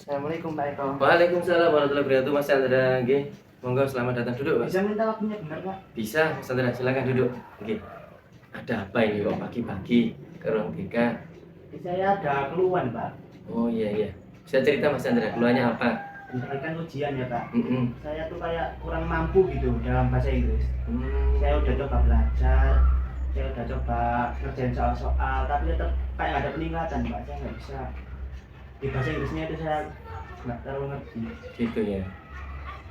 Assalamualaikum Pak Eko. Waalaikumsalam warahmatullahi wabarakatuh. Mas Chandra, nggih. Monggo selamat datang, duduk, Mas. Bisa minta waktunya benar, Pak? Bisa, Mas Chandra, silakan duduk. Nggih. Ada apa ini kok pagi-pagi ke ruang BK? Saya ada keluhan, Pak. Oh iya iya. Bisa cerita Mas Chandra, keluhannya apa? Bentar kan ujian ya, Pak. Mm-mm. Saya tuh kayak kurang mampu gitu dalam bahasa Inggris. Hmm. Saya udah coba belajar, saya udah coba ngerjain soal-soal, tapi tetap kayak nggak ada peningkatan, Pak. Saya nggak bisa. Di bahasa Inggrisnya itu saya nggak terlalu ngerti. Gitu ya.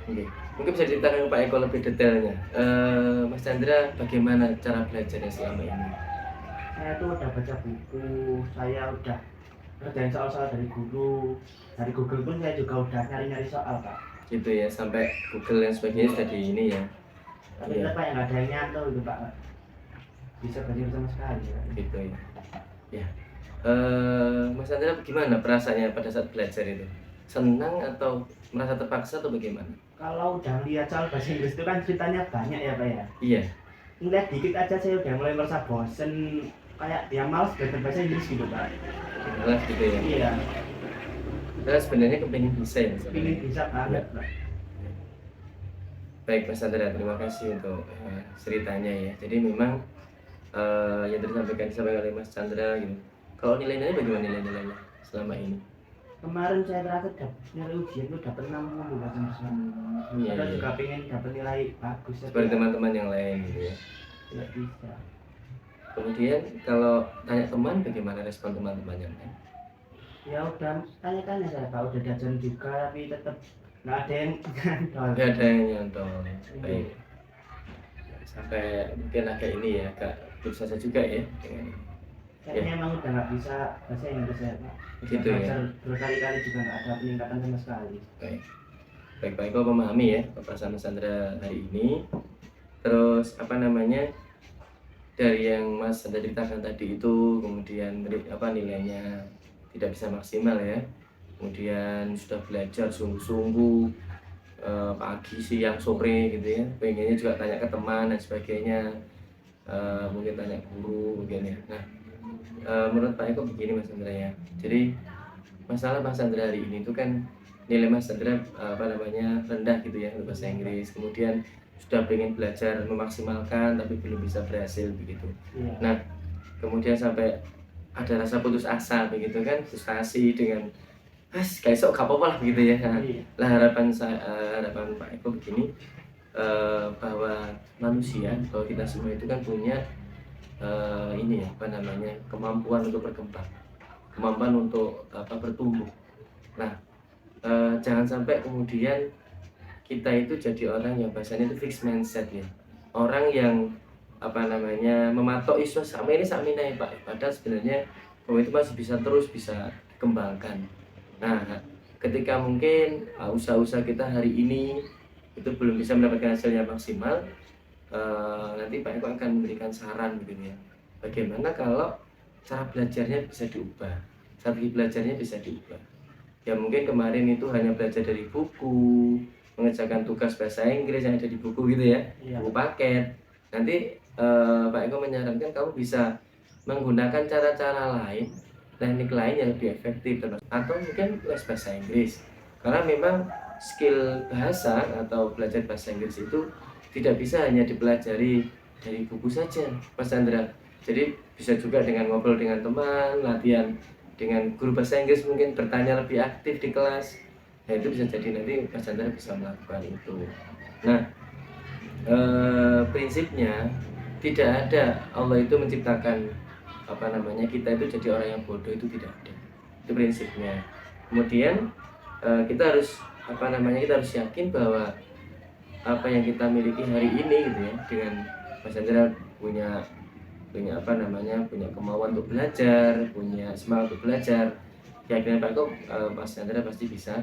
Oke. Mungkin bisa ceritakan ke Pak Eko lebih detailnya. Mas Chandra, bagaimana cara belajarnya selama ini? Saya tuh udah baca buku, saya udah ngerjain soal-soal dari guru. Dari Google pun saya juga udah nyari-nyari soal, Pak. Gitu ya, sampai Google dan sebagainya sudah di ini ya. Tapi Iya. tetap kayak nggak ada yang nyantol gitu, Pak. Bisa belajar sama sekali, Pak. Gitu ya. Ya. Mas Chandra gimana perasaannya pada saat belajar itu? Senang atau merasa terpaksa atau bagaimana? Kalau udah lihat soal bahasa Inggris itu kan ceritanya banyak ya, Pak ya. Iya, Ngeliat dikit aja saya udah mulai merasa bosen, kayak ya males belajar bahasa Inggris gitu, Pak. malah gitu ya. Iya, Saya sebenarnya kepengen bisa ya Mas Chandra. ini bisa banget, Pak. Baik Mas Chandra, terima kasih untuk ceritanya ya. Jadi memang yang tadi disampaikan oleh Mas Chandra gitu. Kalau nilai-nilainya bagaimana nilai-nilainya selama ini? Kemarin saya terakhir nilai ujian itu dapat 60 bahasa Inggris. Iya, Saya iya. juga pengen dapat nilai bagus. Seperti teman-teman yang lain gitu ya. Tidak bisa. Kemudian kalau tanya teman, bagaimana respon teman-teman yang lain? Ya udah tanya-tanya saya, Pak. Udah diajarin juga, tapi tetap nggak ada yang nyantol. Nggak ada yang nyantol. Baik. Sampai mungkin agak ini ya, agak putus asa juga ya dengan Kayaknya emang udah nggak bisa bahasa Inggris ya, Pak. Gitu ya. Belajar berkali-kali juga nggak ada peningkatan sama sekali. baik. Baik, Pak Eko memahami ya perasaan Mas Chandra hari ini. Terus apa namanya, dari yang Mas Chandra ceritakan tadi itu, kemudian nilainya tidak bisa maksimal ya. Kemudian sudah belajar sungguh-sungguh pagi, siang, sore gitu ya. Pengennya juga tanya ke teman dan sebagainya. Mungkin tanya guru mungkin ya. Nah, menurut Pak Eko begini Mas Chandra ya. Jadi masalah Mas Chandra hari ini itu kan nilai Mas Chandra rendah gitu ya untuk bahasa Inggris. Kemudian sudah pengen belajar memaksimalkan tapi belum bisa berhasil begitu. Iya. Nah, kemudian sampai ada rasa putus asa begitu kan, frustasi dengan kayak sok gak apa-apa lah begitu ya. Nah, Iya. lah harapan Pak Eko begini, bahwa manusia, bahwa kita semua itu kan punya ini ya kemampuan untuk berkembang, kemampuan untuk bertumbuh. Nah, jangan sampai kemudian kita itu jadi orang yang bahasanya itu fixed mindset ya, orang yang mematok isu sama ini Pak, padahal sebenarnya bahwa itu masih bisa dikembangkan. Nah, ketika mungkin usaha-usaha kita hari ini itu belum bisa mendapatkan hasil yang maksimal, nanti Pak Eko akan memberikan saran gitu ya, bagaimana kalau cara belajarnya bisa diubah, strategi belajarnya bisa diubah. Ya mungkin kemarin itu hanya belajar dari buku, mengerjakan tugas bahasa Inggris yang ada di buku gitu ya, Iya. buku paket. Nanti Pak Eko menyarankan kamu bisa menggunakan cara-cara lain, teknik lain yang lebih efektif, atau mungkin les bahasa Inggris. Karena memang skill bahasa atau belajar bahasa Inggris itu tidak bisa hanya dipelajari dari buku saja, Mas Chandra. Jadi bisa juga dengan ngobrol dengan teman, latihan dengan guru bahasa Inggris, mungkin bertanya lebih aktif di kelas. Nah, itu bisa jadi nanti Mas Chandra bisa melakukan itu. Nah, prinsipnya tidak ada Allah itu menciptakan kita itu jadi orang yang bodoh, itu tidak ada. Itu prinsipnya. Kemudian kita harus kita harus yakin bahwa apa yang kita miliki hari ini gitu ya, dengan Mas Chandra punya punya kemauan untuk belajar, punya semangat untuk belajar, yakin Pak Eko, Mas Chandra pasti bisa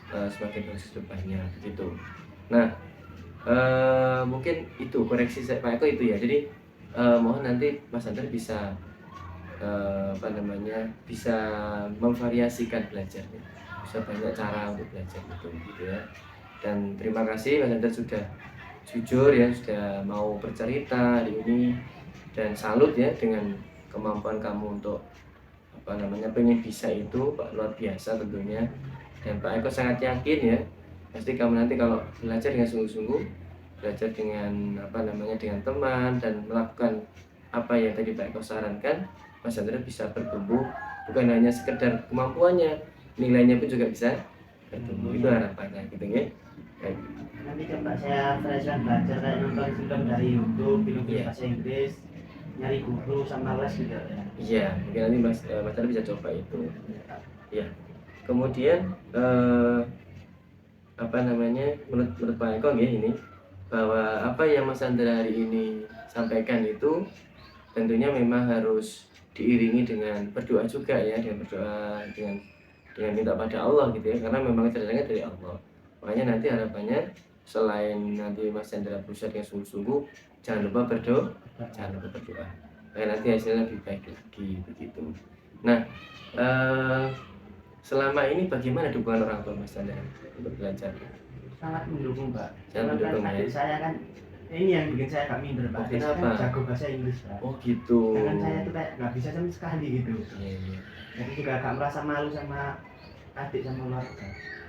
semakin bagus depannya gitu. Nah, mungkin itu koreksi Pak Eko itu ya. Jadi mohon nanti Mas Chandra bisa bisa memvariasikan belajarnya, bisa banyak cara untuk belajar itu gitu ya. Dan terima kasih Mas Chandra sudah jujur ya, sudah mau bercerita hari ini, dan salut ya dengan kemampuan kamu untuk pengen bisa itu, Pak, luar biasa tentunya. Dan Pak Eko sangat yakin ya, pasti kamu nanti kalau belajar dengan sungguh-sungguh, belajar dengan dengan teman dan melakukan apa yang tadi Pak Eko sarankan, Mas Chandra bisa bertumbuh, bukan hanya sekedar kemampuannya, nilainya pun juga bisa bertumbuh. Itu harapannya gitu ya. Baik. Nanti coba saya freshman belajar kayak nonton film dari YouTube, film Iya. bahasa Inggris, nyari guru sama les gitu ya. Iya, mungkin nanti Mas Chandra bisa coba itu. Ya. Kemudian menurut Pak Eko ya ini, bahwa apa yang Mas Chandra hari ini sampaikan itu tentunya memang harus diiringi dengan berdoa juga ya, dengan berdoa, dengan minta pada Allah gitu ya, karena memang kecerdasannya dari Allah. Makanya nanti harapannya selain nanti Mas Chandra berusaha dengan sungguh-sungguh, jangan lupa berdoa, supaya nanti hasilnya lebih baik lagi begitu. Nah, selama ini bagaimana dukungan orang tua Mas Chandra untuk belajar? Sangat mendukung Pak. Sangat mendukung ya. Adik saya kan ini yang bikin saya gak minder Pak. Dia Kenapa? kan jago bahasa Inggris Pak. Oh gitu. Sedangkan saya tuh kayak nggak bisa sama sekali gitu. Iya. Jadi juga gak merasa malu sama adik sama keluarga.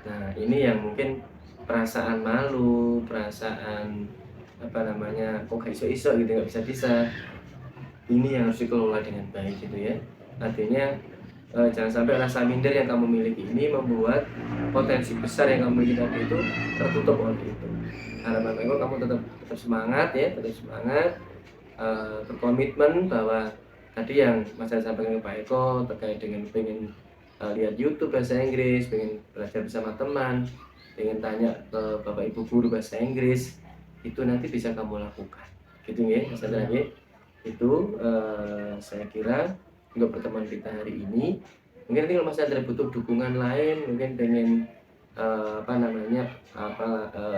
Nah ini yang mungkin perasaan malu, perasaan kok gak iso gitu, nggak bisa, ini yang harus dikelola dengan baik gitu ya. Artinya jangan sampai rasa minder yang kamu miliki ini membuat potensi besar yang kamu miliki tadi itu tertutup oleh itu. Harapan kamu tetap semangat ya, berkomitmen bahwa tadi yang Mas saya sampaikan ke Pak Eko terkait dengan pengen lihat YouTube bahasa Inggris, pengen belajar bersama teman, pengen tanya ke Bapak Ibu guru bahasa Inggris, itu nanti bisa kamu lakukan gitu ya Mas Chandra ya. Itu saya kira untuk pertemuan kita hari ini. Mungkin nanti kalau Mas Chandra butuh dukungan lain, mungkin pengen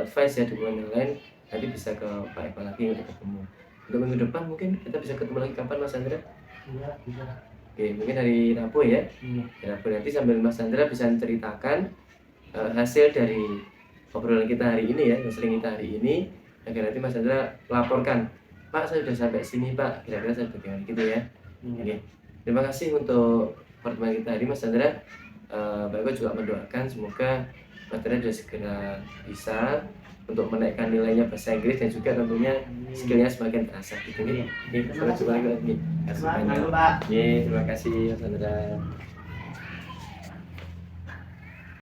advice ya, dukungan yang lain, nanti bisa ke Pak Eko lagi untuk ketemu. Untuk minggu depan mungkin kita bisa ketemu lagi kapan Mas Chandra? Iya, bisa. Oke, mungkin hari Rabu ya. Iya. Rabu nanti sambil Mas Chandra bisa menceritakan hasil dari obrolan kita hari ini ya, counseling kita hari ini, agar nanti Mas Chandra laporkan, Pak saya sudah sampai sini Pak, kira-kira saya bagaimana gitu ya. Oke. Terima kasih untuk pertemuan kita hari Mas Chandra. Pak Eko juga mendoakan semoga Mas Chandra sudah segera bisa untuk menaikkan nilainya bahasa Inggris dan juga tentunya skillnya semakin terasa gitu ya. Oke, sampai jumpa lagi. Terima kasih Pak. Terima kasih Mas Chandra.